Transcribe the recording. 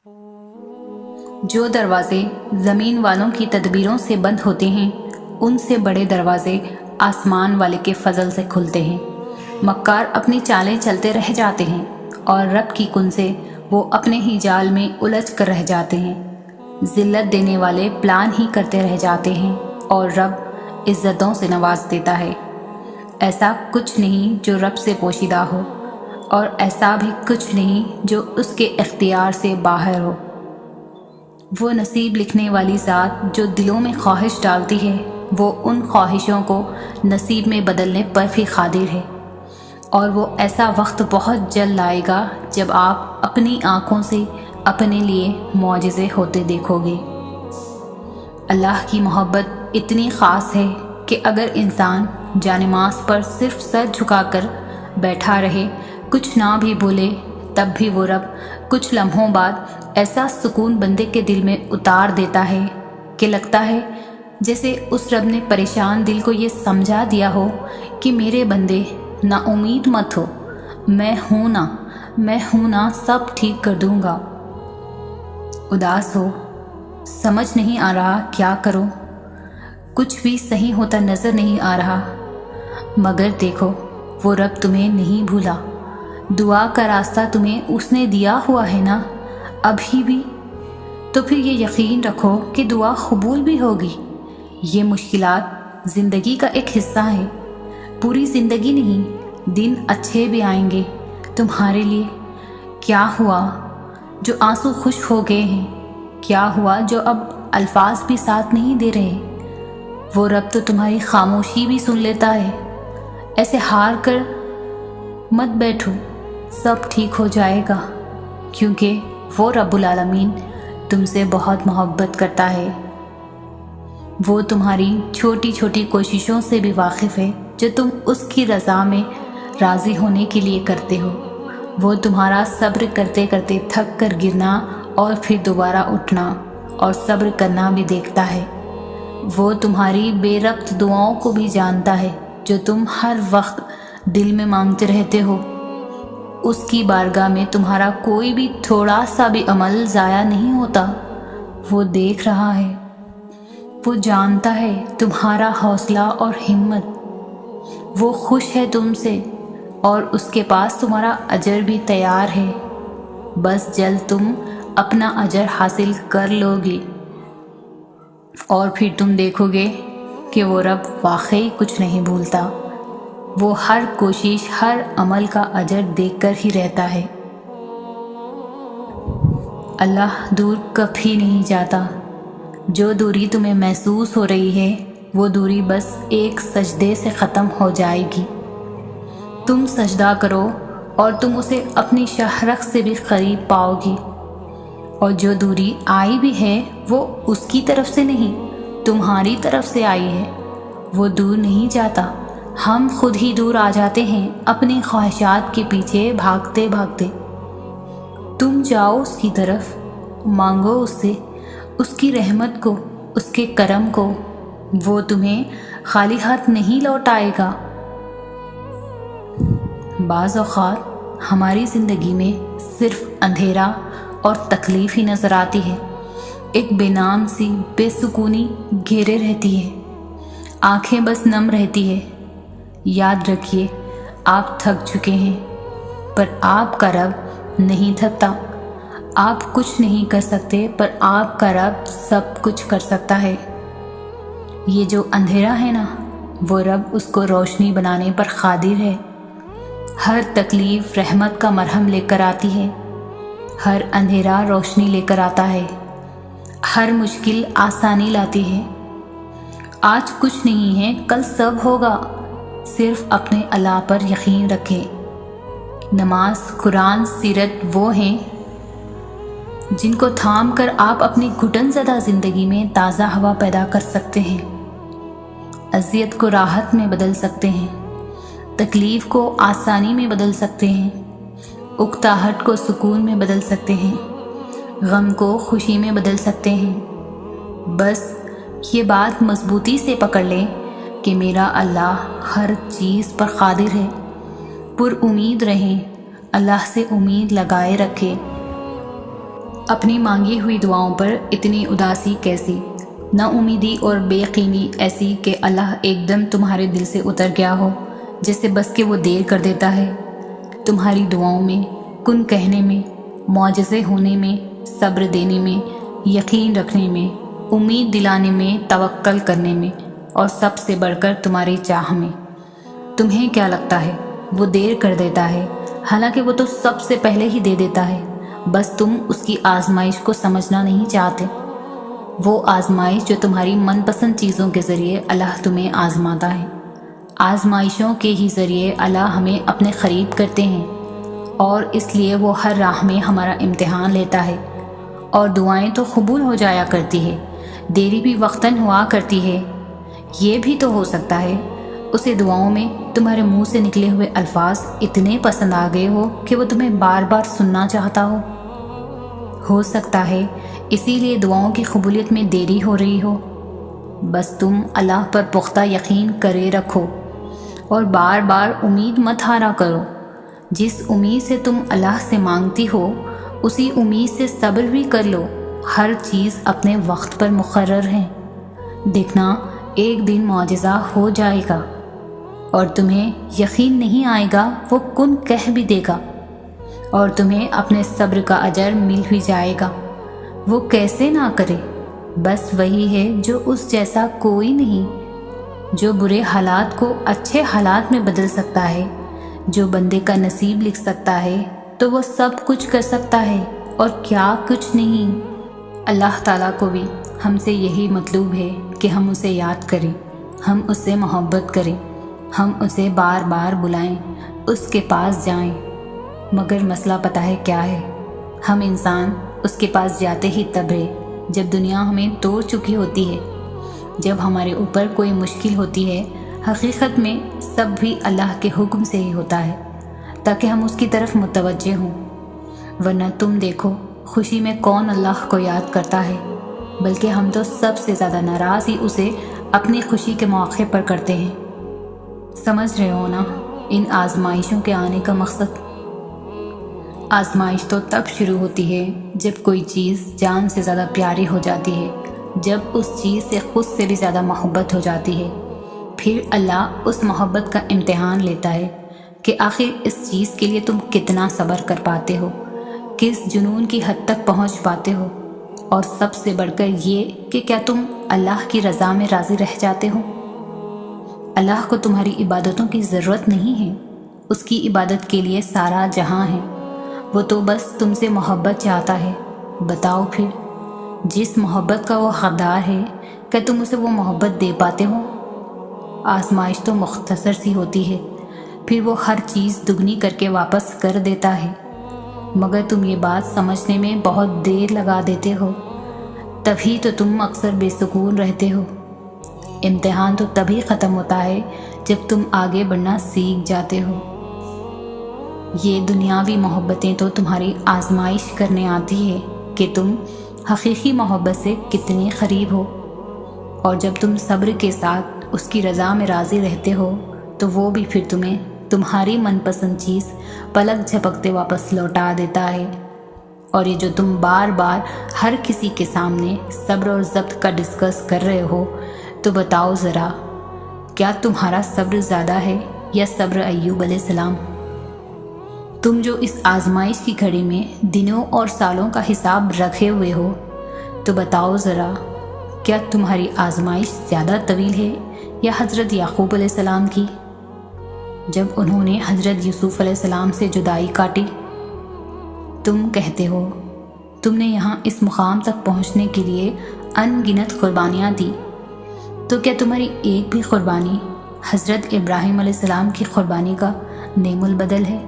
جو دروازے زمین والوں کی تدبیروں سے بند ہوتے ہیں ان سے بڑے دروازے آسمان والے کے فضل سے کھلتے ہیں۔ مکار اپنی چالیں چلتے رہ جاتے ہیں اور رب کی کن سے وہ اپنے ہی جال میں الجھ کر رہ جاتے ہیں۔ ذلت دینے والے پلان ہی کرتے رہ جاتے ہیں اور رب عزتوں سے نواز دیتا ہے۔ ایسا کچھ نہیں جو رب سے پوشیدہ ہو، اور ایسا بھی کچھ نہیں جو اس کے اختیار سے باہر ہو۔ وہ نصیب لکھنے والی ذات جو دلوں میں خواہش ڈالتی ہے، وہ ان خواہشوں کو نصیب میں بدلنے پر بھی قادر ہے، اور وہ ایسا وقت بہت جلد لائے گا جب آپ اپنی آنکھوں سے اپنے لیے معجزے ہوتے دیکھو گے۔ اللہ کی محبت اتنی خاص ہے کہ اگر انسان جانماز پر صرف سر جھکا کر بیٹھا رہے، کچھ نہ بھی بولے، تب بھی وہ رب کچھ لمحوں بعد ایسا سکون بندے کے دل میں اتار دیتا ہے کہ لگتا ہے جیسے اس رب نے پریشان دل کو یہ سمجھا دیا ہو کہ میرے بندے نا امید مت ہو، میں ہوں نا، سب ٹھیک کر دوں گا۔ اداس ہو، سمجھ نہیں آ رہا کیا کرو، کچھ بھی صحیح ہوتا نظر نہیں آ رہا، مگر دیکھو وہ رب تمہیں نہیں بھولا، دعا کا راستہ تمہیں اس نے دیا ہوا ہے نا ابھی بھی، تو پھر یہ یقین رکھو کہ دعا قبول بھی ہوگی۔ یہ مشکلات زندگی کا ایک حصہ ہے، پوری زندگی نہیں، دن اچھے بھی آئیں گے تمہارے لیے۔ کیا ہوا جو آنسو خشک ہو گئے ہیں؟ کیا ہوا جو اب الفاظ بھی ساتھ نہیں دے رہے؟ وہ رب تو تمہاری خاموشی بھی سن لیتا ہے۔ ایسے ہار کر مت بیٹھو، سب ٹھیک ہو جائے گا، کیونکہ وہ رب العالمین تم سے بہت محبت کرتا ہے۔ وہ تمہاری چھوٹی چھوٹی کوششوں سے بھی واقف ہے جو تم اس کی رضا میں راضی ہونے کے لیے کرتے ہو۔ وہ تمہارا صبر کرتے کرتے تھک کر گرنا اور پھر دوبارہ اٹھنا اور صبر کرنا بھی دیکھتا ہے۔ وہ تمہاری بے ربط دعاؤں کو بھی جانتا ہے جو تم ہر وقت دل میں مانگتے رہتے ہو۔ اس کی بارگاہ میں تمہارا کوئی بھی تھوڑا سا بھی عمل ضائع نہیں ہوتا۔ وہ دیکھ رہا ہے، وہ جانتا ہے تمہارا حوصلہ اور ہمت، وہ خوش ہے تم سے، اور اس کے پاس تمہارا اجر بھی تیار ہے۔ بس جلد تم اپنا اجر حاصل کر لو گے، اور پھر تم دیکھو گے کہ وہ رب واقعی کچھ نہیں بھولتا۔ وہ ہر کوشش، ہر عمل کا اجر دیکھ کر ہی رہتا ہے۔ اللہ دور کبھی نہیں جاتا۔ جو دوری تمہیں محسوس ہو رہی ہے وہ دوری بس ایک سجدے سے ختم ہو جائے گی۔ تم سجدہ کرو اور تم اسے اپنی شاہرخ سے بھی قریب پاؤ گی، اور جو دوری آئی بھی ہے وہ اس کی طرف سے نہیں، تمہاری طرف سے آئی ہے۔ وہ دور نہیں جاتا، ہم خود ہی دور آ جاتے ہیں اپنی خواہشات کے پیچھے بھاگتے بھاگتے۔ تم جاؤ اس کی طرف، مانگو اس سے، اس کی رحمت کو، اس کے کرم کو، وہ تمہیں خالی ہاتھ نہیں لوٹائے گا۔ بعض اوقات ہماری زندگی میں صرف اندھیرا اور تکلیف ہی نظر آتی ہے، ایک بے نام سی بے سکونی گھیرے رہتی ہے، آنکھیں بس نم رہتی ہے۔ یاد رکھیے آپ تھک چکے ہیں، پر آپ کا رب نہیں تھکتا۔ آپ کچھ نہیں کر سکتے پر آپ کا رب سب کچھ کر سکتا ہے۔ یہ جو اندھیرا ہے نا، وہ رب اس کو روشنی بنانے پر قادر ہے۔ ہر تکلیف رحمت کا مرہم لے کر آتی ہے، ہر اندھیرا روشنی لے کر آتا ہے، ہر مشکل آسانی لاتی ہے۔ آج کچھ نہیں ہے، کل سب ہوگا، صرف اپنے اللہ پر یقین رکھیں۔ نماز، قرآن، سیرت وہ ہیں جن کو تھام کر آپ اپنی گھٹن زدہ زندگی میں تازہ ہوا پیدا کر سکتے ہیں، اذیت کو راحت میں بدل سکتے ہیں، تکلیف کو آسانی میں بدل سکتے ہیں، اکتاہٹ کو سکون میں بدل سکتے ہیں، غم کو خوشی میں بدل سکتے ہیں۔ بس یہ بات مضبوطی سے پکڑ لیں کہ میرا اللہ ہر چیز پر قادر ہے۔ پر امید رہیں، اللہ سے امید لگائے رکھیں۔ اپنی مانگی ہوئی دعاؤں پر اتنی اداسی کیسی، نا امیدی اور بے یقینی ایسی کہ اللہ ایک دم تمہارے دل سے اتر گیا ہو، جیسے بس کہ وہ دیر کر دیتا ہے۔ تمہاری دعاؤں میں، کن کہنے میں، معجزے ہونے میں، صبر دینے میں، یقین رکھنے میں، امید دلانے میں، توکل کرنے میں، اور سب سے بڑھ کر تمہاری چاہ میں۔ تمہیں کیا لگتا ہے وہ دیر کر دیتا ہے؟ حالانکہ وہ تو سب سے پہلے ہی دے دیتا ہے، بس تم اس کی آزمائش کو سمجھنا نہیں چاہتے۔ وہ آزمائش جو تمہاری من پسند چیزوں کے ذریعے اللہ تمہیں آزماتا ہے۔ آزمائشوں کے ہی ذریعے اللہ ہمیں اپنے قریب کرتے ہیں، اور اس لیے وہ ہر راہ میں ہمارا امتحان لیتا ہے۔ اور دعائیں تو قبول ہو جایا کرتی ہے، دیری بھی وقتاً ہوا کرتی ہے۔ یہ بھی تو ہو سکتا ہے اسے دعاؤں میں تمہارے منہ سے نکلے ہوئے الفاظ اتنے پسند آ گئے ہو کہ وہ تمہیں بار بار سننا چاہتا ہو سکتا ہے اسی لیے دعاؤں کی قبولیت میں دیری ہو رہی ہو۔ بس تم اللہ پر پختہ یقین کرے رکھو اور بار بار امید مت ہارا کرو۔ جس امید سے تم اللہ سے مانگتی ہو اسی امید سے صبر بھی کر لو۔ ہر چیز اپنے وقت پر مقرر ہے۔ دیکھنا ایک دن معجزہ ہو جائے گا اور تمہیں یقین نہیں آئے گا، وہ کن کہہ بھی دے گا اور تمہیں اپنے صبر کا اجر مل بھی جائے گا۔ وہ کیسے نہ کرے؟ بس وہی ہے جو اس جیسا کوئی نہیں، جو برے حالات کو اچھے حالات میں بدل سکتا ہے، جو بندے کا نصیب لکھ سکتا ہے، تو وہ سب کچھ کر سکتا ہے اور کیا کچھ نہیں۔ اللہ تعالیٰ کو بھی ہم سے یہی مطلوب ہے کہ ہم اسے یاد کریں، ہم اس سے محبت کریں، ہم اسے بار بار بلائیں، اس کے پاس جائیں۔ مگر مسئلہ پتہ ہے کیا ہے؟ ہم انسان اس کے پاس جاتے ہی تب ہے جب دنیا ہمیں توڑ چکی ہوتی ہے، جب ہمارے اوپر کوئی مشکل ہوتی ہے۔ حقیقت میں سب بھی اللہ کے حکم سے ہی ہوتا ہے تاکہ ہم اس کی طرف متوجہ ہوں، ورنہ تم دیکھو خوشی میں کون اللہ کو یاد کرتا ہے، بلکہ ہم تو سب سے زیادہ ناراض ہی اسے اپنی خوشی کے موقع پر کرتے ہیں۔ سمجھ رہے ہو نا ان آزمائشوں کے آنے کا مقصد؟ آزمائش تو تب شروع ہوتی ہے جب کوئی چیز جان سے زیادہ پیاری ہو جاتی ہے، جب اس چیز سے خود سے بھی زیادہ محبت ہو جاتی ہے۔ پھر اللہ اس محبت کا امتحان لیتا ہے کہ آخر اس چیز کے لیے تم کتنا صبر کر پاتے ہو، کس جنون کی حد تک پہنچ پاتے ہو، اور سب سے بڑھ کر یہ کہ کیا تم اللہ کی رضا میں راضی رہ جاتے ہو۔ اللہ کو تمہاری عبادتوں کی ضرورت نہیں ہے، اس کی عبادت کے لیے سارا جہاں ہے۔ وہ تو بس تم سے محبت چاہتا ہے۔ بتاؤ پھر جس محبت کا وہ حقدار ہے، کہ تم اسے وہ محبت دے پاتے ہو؟ آزمائش تو مختصر سی ہوتی ہے، پھر وہ ہر چیز دگنی کر کے واپس کر دیتا ہے، مگر تم یہ بات سمجھنے میں بہت دیر لگا دیتے ہو، تبھی تو تم اکثر بے سکون رہتے ہو۔ امتحان تو تبھی ختم ہوتا ہے جب تم آگے بڑھنا سیکھ جاتے ہو۔ یہ دنیاوی محبتیں تو تمہاری آزمائش کرنے آتی ہے کہ تم حقیقی محبت سے کتنے قریب ہو، اور جب تم صبر کے ساتھ اس کی رضا میں راضی رہتے ہو تو وہ بھی پھر تمہیں تمہاری من پسند چیز پلک جھپکتے واپس لوٹا دیتا ہے۔ اور یہ جو تم بار بار ہر کسی کے سامنے صبر اور ضبط کا ڈسکس کر رہے ہو، تو بتاؤ ذرا کیا تمہارا صبر زیادہ ہے یا صبر ایوب علیہ السلام؟ تم جو اس آزمائش کی گھڑی میں دنوں اور سالوں کا حساب رکھے ہوئے ہو، تو بتاؤ ذرا کیا تمہاری آزمائش زیادہ طویل ہے یا حضرت یعقوب علیہ السلام کی، جب انہوں نے حضرت یوسف علیہ السلام سے جدائی کاٹی؟ تم کہتے ہو تم نے یہاں اس مقام تک پہنچنے کے لیے ان گنت قربانیاں دی، تو کیا تمہاری ایک بھی قربانی حضرت ابراہیم علیہ السلام کی قربانی کا نعم البدل ہے؟